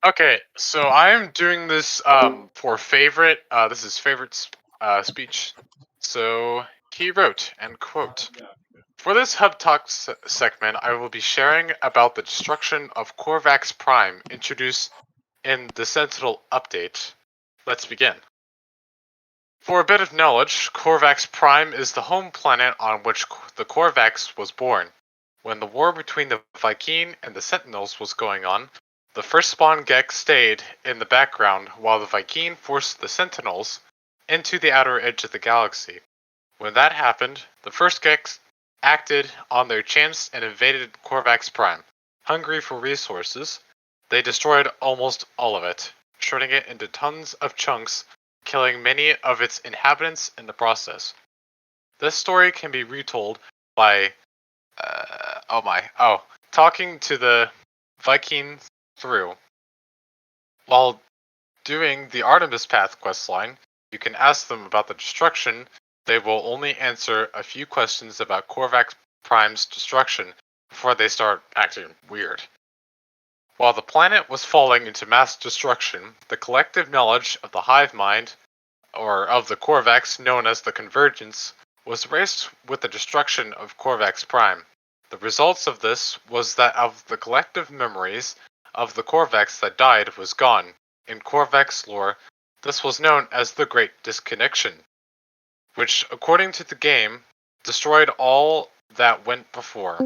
Okay, so I am doing this for favorite. This is favorite speech. So he wrote, and quote, "For this HUBtalks segment, I will be sharing about the destruction of Korvax Prime introduced in the Sentinel update. Let's begin. For a bit of knowledge, Korvax Prime is the home planet on which the Korvax was born. When the war between the Vy'keen and the Sentinels was going on, the first spawn Gek stayed in the background while the Vy'keen forced the Sentinels into the outer edge of the galaxy. When that happened, the first Geks acted on their chance and invaded Korvax Prime. Hungry for resources, they destroyed almost all of it, shredding it into tons of chunks, killing many of its inhabitants in the process. This story can be retold by talking to the Vy'keen through. While doing the Artemis Path questline, you can ask them about the destruction. They will only answer a few questions about Korvax Prime's destruction before they start acting weird. While the planet was falling into mass destruction, the collective knowledge of the hive mind, or of the Korvax known as the Convergence, was raised with the destruction of Korvax Prime. The results of this was that of the collective memories of the Korvax that died was gone. In Korvax lore, this was known as the Great Disconnection, which, according to the game, destroyed all that went before.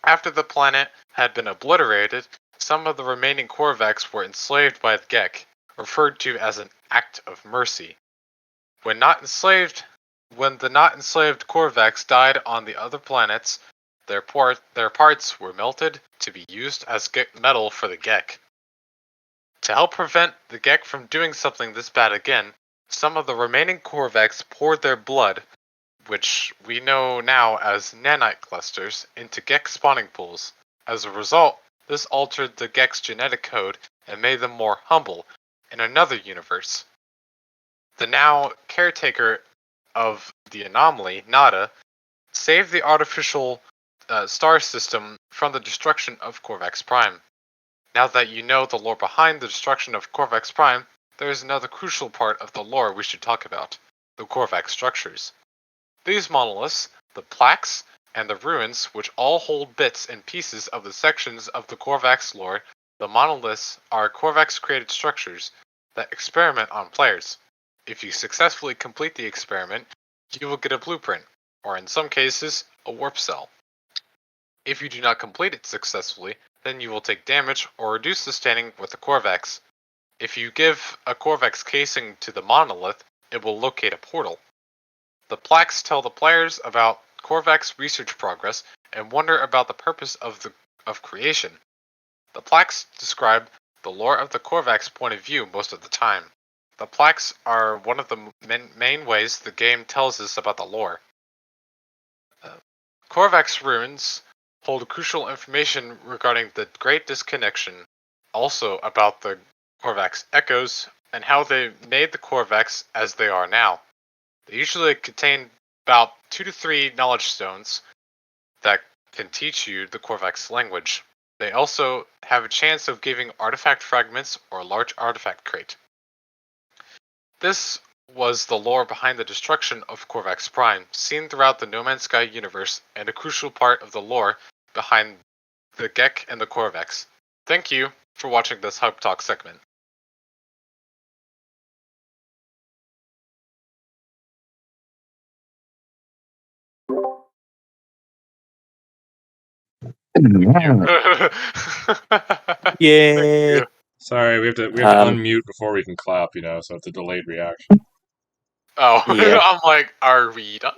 After the planet had been obliterated, some of the remaining Korvax were enslaved by the Gek, referred to as an act of mercy. When the not enslaved Korvax died on the other planets, their parts were melted to be used as metal for the Gek. To help prevent the Gek from doing something this bad again, some of the remaining Korvax poured their blood, which we know now as nanite clusters, into Gek spawning pools. As a result, this altered the Gek's genetic code and made them more humble in another universe. The now caretaker of the anomaly, Nada, saved the artificial star system from the destruction of Korvax Prime. Now that you know the lore behind the destruction of Korvax Prime, there is another crucial part of the lore we should talk about: the Korvax structures. These monoliths, the plaques, and the ruins, which all hold bits and pieces of the sections of the Korvax lore, the monoliths are Korvax-created structures that experiment on players. If you successfully complete the experiment, you will get a blueprint, or in some cases, a warp cell. If you do not complete it successfully, then you will take damage or reduce the standing with the Korvax. If you give a Korvax casing to the monolith, it will locate a portal. The plaques tell the players about Korvax research progress and wonder about the purpose of creation. The plaques describe the lore of the Korvax point of view most of the time. The plaques are one of the main ways the game tells us about the lore. Korvax ruins hold crucial information regarding the Great Disconnection, also about the Korvax echoes and how they made the Korvax as they are now. They usually contain about 2 to 3 knowledge stones that can teach you the Korvax language. They also have a chance of giving artifact fragments or a large artifact crate. This was the lore behind the destruction of Korvax Prime, seen throughout the No Man's Sky universe, and a crucial part of the lore behind the Gek and the Korvax. Thank you for watching this HUBtalk segment. Yay! Sorry, we have to unmute before we can clap, so it's a delayed reaction. Oh, Yeah. I'm like, are we done?